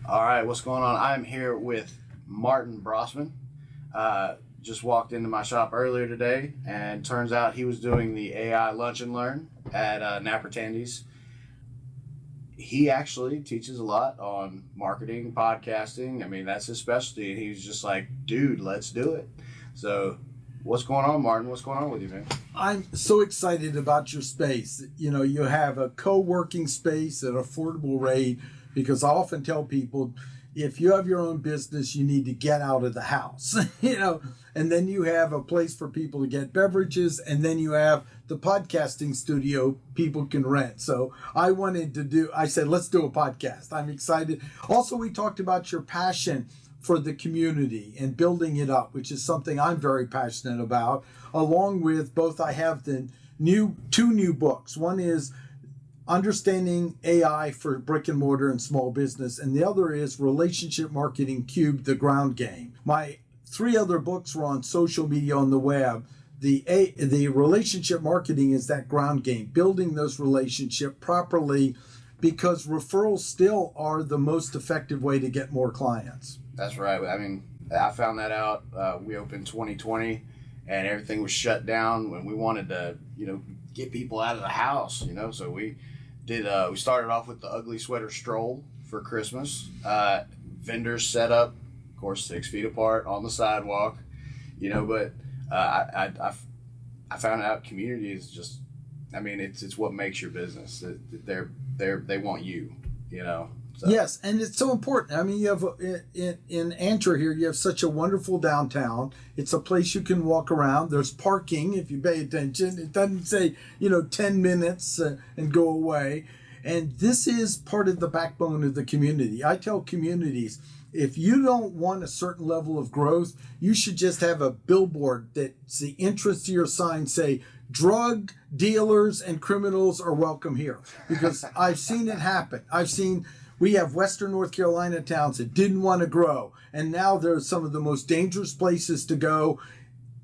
All right, what's going on? I'm here with Martin Brossman. Just walked into my shop earlier today, and turns out he was doing the AI Lunch and Learn at Napper Tandy's. He actually teaches a lot on marketing, podcasting. I mean, that's his specialty, and he's just like, dude, let's do it. So what's going on, Martin? What's going on with you, man? I'm so excited about your space. You know, you have a co-working space at an affordable rate, because I often tell people, if you have your own business, you need to get out of the house, and then you have a place for people to get beverages, and then you have the podcasting studio people can rent. So I said, let's do a podcast. I'm excited. Also, we talked about your passion for the community and building it up, which is something I'm very passionate about, along with both. I have two new books. One is Understanding AI for Brick and Mortar and Small Business, and the other is Relationship Marketing Cube, The Ground Game. My 3 other books were on social media on the web. The relationship marketing is that ground game, building those relationships properly, because referrals still are the most effective way to get more clients. That's right. I mean, I found that out. We opened 2020, and everything was shut down when we wanted to, get people out of the house, So we started off with the ugly sweater stroll for Christmas. Vendors set up, of course, 6 feet apart on the sidewalk, but I found out community is just, it's what makes your business. They want you, So. Yes, and it's so important. I mean, you have in Angier here, you have such a wonderful downtown. It's a place you can walk around. There's parking if you pay attention. It doesn't say, 10 minutes and go away. And this is part of the backbone of the community. I tell communities, if you don't want a certain level of growth, you should just have a billboard that's the entrance to your sign say, drug dealers and criminals are welcome here. Because I've seen it happen. We have Western North Carolina towns that didn't want to grow, and now they're some of the most dangerous places to go.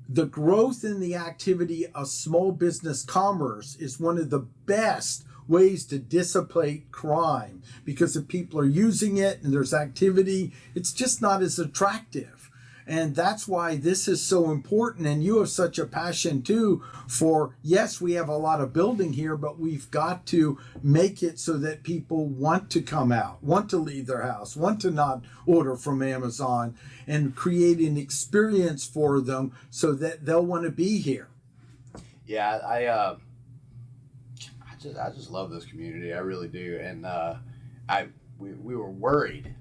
The growth in the activity of small business commerce is one of the best ways to dissipate crime, because if people are using it and there's activity, it's just not as attractive. And that's why this is so important. And you have such a passion too for, yes, we have a lot of building here, but we've got to make it so that people want to come out, want to leave their house, want to not order from Amazon, and create an experience for them so that they'll want to be here. Yeah, I just love this community. I really do. And we were worried,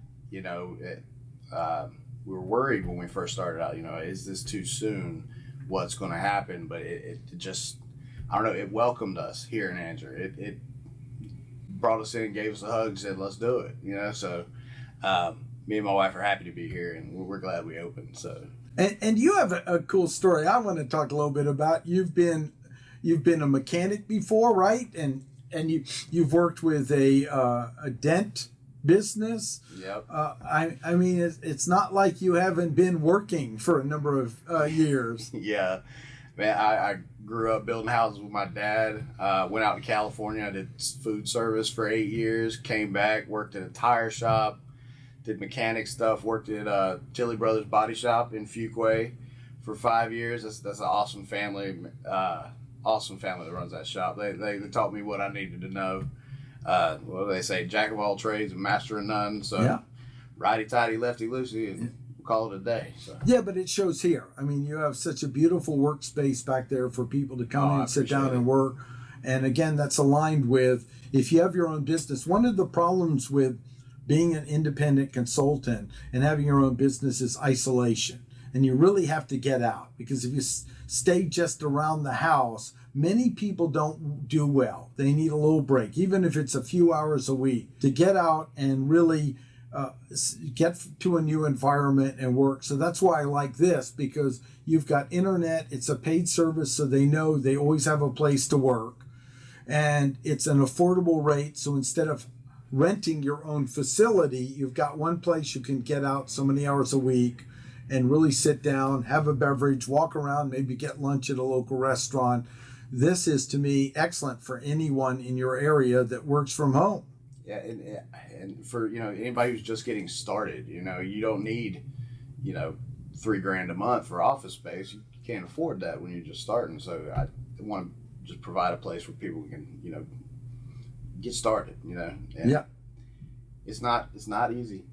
we were worried when we first started out, is this too soon? What's going to happen? But it just, I don't know, it welcomed us here in Angier. It brought us in, gave us a hug, said, let's do it, So me and my wife are happy to be here, and we're glad we opened. So. And you have a cool story I want to talk a little bit about. You've been a mechanic before, right? And you've worked with a dent business. Yep. I mean, it's not like you haven't been working for a number of years. Yeah, man. I grew up building houses with my dad. Went out to California. I did food service for 8 years. Came back, worked at a tire shop, did mechanic stuff. Worked at Tilly Brothers Body Shop in Fuquay for 5 years. That's an awesome family. Awesome family that runs that shop. They taught me what I needed to know. What do they say? Jack of all trades and master of none. So yeah. Righty-tighty, lefty-loosey, and we'll call it a day. So. Yeah, but it shows here. I mean, you have such a beautiful workspace back there for people to come in and sit down and work. And again, that's aligned with, if you have your own business, one of the problems with being an independent consultant and having your own business is isolation. And you really have to get out, because if you stay just around the house, many people don't do well. They need a little break, even if it's a few hours a week, to get out and really get to a new environment and work. So that's why I like this, because you've got internet, it's a paid service, so they know they always have a place to work. And it's an affordable rate, so instead of renting your own facility, you've got one place you can get out so many hours a week and really sit down, have a beverage, walk around, maybe get lunch at a local restaurant. This is, to me, excellent for anyone in your area that works from home. Yeah, and for anybody who's just getting started, you don't need $3,000 a month for office space. You can't afford that when you're just starting. So I want to just provide a place where people can get started. And Yeah. It's not easy.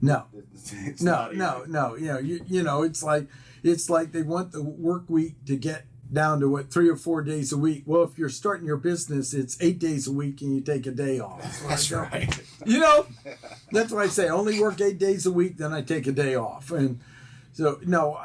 No. It's No, not easy. no. It's like they want the work week to get down to 3 or 4 days a week. Well, if you're starting your business, it's 8 days a week and you take a day off. That's right. That's why I say only work 8 days a week, then I take a day off. And so, no,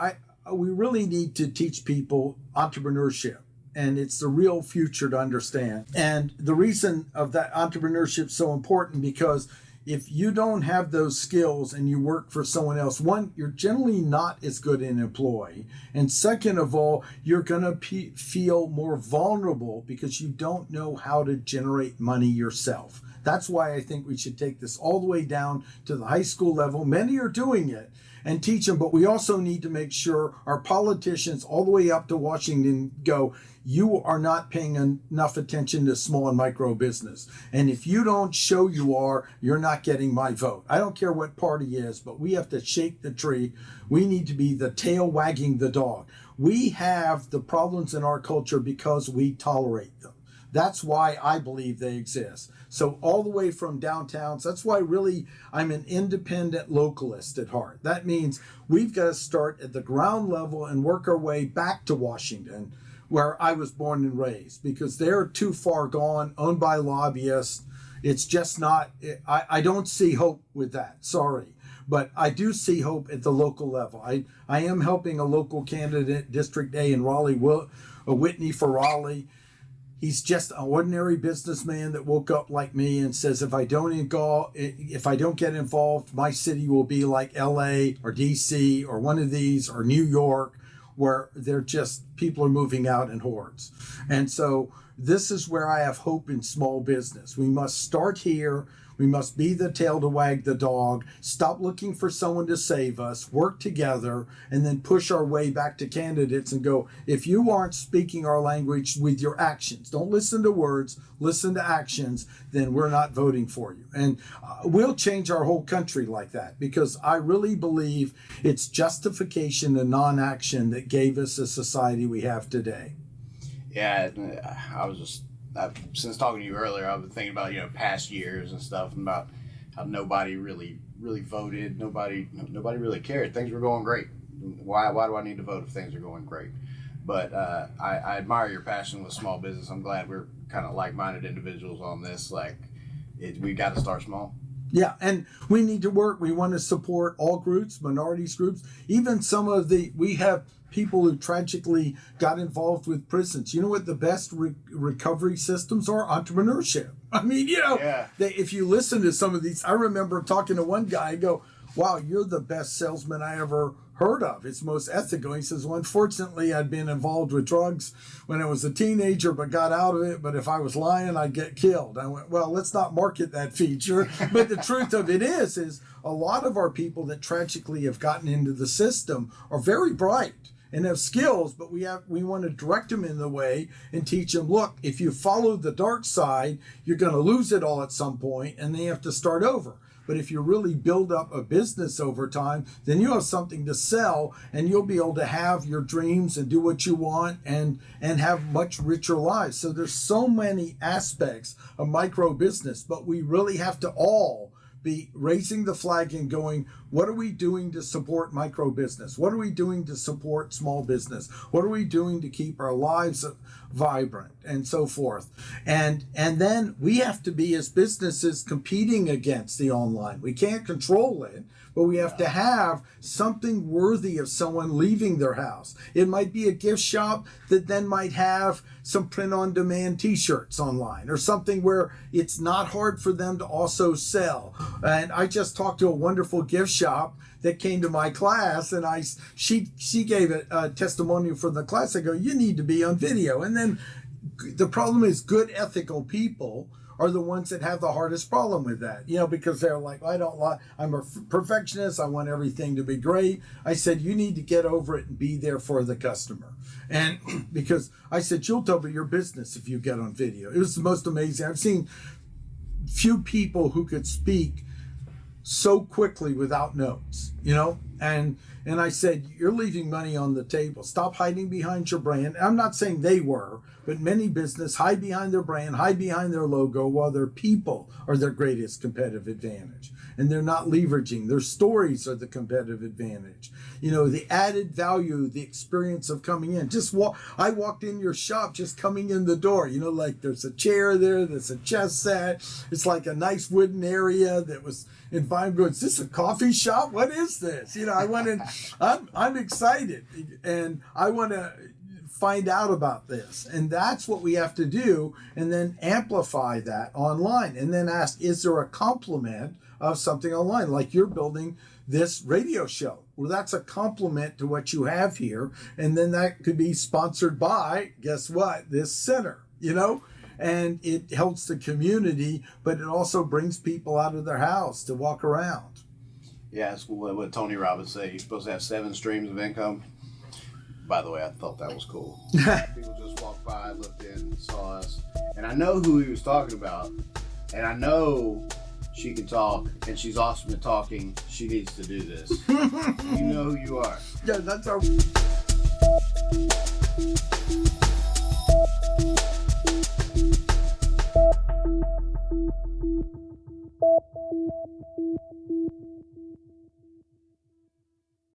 we really need to teach people entrepreneurship. And it's the real future to understand. And the reason of that entrepreneurship is so important because if you don't have those skills and you work for someone else, one, you're generally not as good an employee. And second of all, you're going to feel more vulnerable because you don't know how to generate money yourself. That's why I think we should take this all the way down to the high school level. Many are doing it and teach them, but we also need to make sure our politicians all the way up to Washington go, you are not paying enough attention to small and micro business. And if you don't show you are, you're not getting my vote. I don't care what party is, but we have to shake the tree. We need to be the tail wagging the dog. We have the problems in our culture because we tolerate them. That's why I believe they exist. So all the way from downtowns, that's why really I'm an independent localist at heart. That means we've got to start at the ground level and work our way back to Washington, where I was born and raised, because they're too far gone, owned by lobbyists. It's just not, I don't see hope with that, sorry. But I do see hope at the local level. I am helping a local candidate, District A in Raleigh, Whitney for Raleigh. He's just an ordinary businessman that woke up like me and says, if I don't get involved, my city will be like LA or DC or one of these or New York, where people are moving out in hordes. And so this is where I have hope in small business. We must start here. We must be the tail to wag the dog, stop looking for someone to save us, work together, and then push our way back to candidates and go, if you aren't speaking our language with your actions, don't listen to words, listen to actions, then we're not voting for you. And we'll change our whole country like that, because I really believe it's justification and non-action that gave us the society we have today. Yeah, since talking to you earlier, I've been thinking about past years and stuff, and about how nobody really voted. Nobody really cared. Things were going great. Why do I need to vote if things are going great? But I admire your passion with small business. I'm glad we're kind of like-minded individuals on this. We got to start small. Yeah, and we need to work. We want to support all groups, minorities groups, even we have people who tragically got involved with prisons. You know what the best recovery systems are? Entrepreneurship. I mean, Yeah. If you listen to some of these, I remember talking to one guy, I go, wow, you're the best salesman I ever heard of. It's most ethical. He says, well, unfortunately, I'd been involved with drugs when I was a teenager, but got out of it. But if I was lying, I'd get killed. I went, well, let's not market that feature. But the truth of it is a lot of our people that tragically have gotten into the system are very bright and have skills, but we want to direct them in the way and teach them, look, if you follow the dark side, you're going to lose it all at some point, and then you have to start over. But if you really build up a business over time, then you have something to sell, and you'll be able to have your dreams and do what you want and have much richer lives. So there's so many aspects of micro business, but we really have to all be raising the flag and going, what are we doing to support micro business? What are we doing to support small business? What are we doing to keep our lives vibrant and so forth? And then we have to be, as businesses, competing against the online. We can't control it, but we have to have something worthy of someone leaving their house. It might be a gift shop that then might have some print-on-demand t-shirts online, or something where it's not hard for them to also sell. And I just talked to a wonderful gift shop that came to my class, and she gave a testimonial from the class. I go, you need to be on video. And then the problem is, good ethical people are the ones that have the hardest problem with that, because they're like, I don't like, I'm a perfectionist, I want everything to be great. I said, you need to get over it and be there for the customer. And because I said, you'll double your business if you get on video. It was the most amazing. I've seen few people who could speak so quickly without notes, and I said, you're leaving money on the table. Stop hiding behind your brand. I'm not saying they were, but many business hide behind their brand, hide behind their logo, while their people are their greatest competitive advantage. And they're not leveraging. Their stories are the competitive advantage. The added value, the experience of coming in. I walked in your shop just coming in the door. Like there's a chair there, there's a chess set. It's like a nice wooden area that was in Vine Grove. Is this a coffee shop? What is this? I went in. I'm excited, and I want to find out about this. And that's what we have to do, and then amplify that online, and then ask, is there a complement of something online? Like you're building this radio show. Well, that's a complement to what you have here. And then that could be sponsored by, guess what, this center, and it helps the community, but it also brings people out of their house to walk around. Yeah, that's what Tony Robbins said. You're supposed to have 7 streams of income. By the way, I thought that was cool. People just walked by, looked in, saw us. And I know who he was talking about. And I know she can talk, and she's awesome at talking. She needs to do this. You know who you are. Yeah, that's our...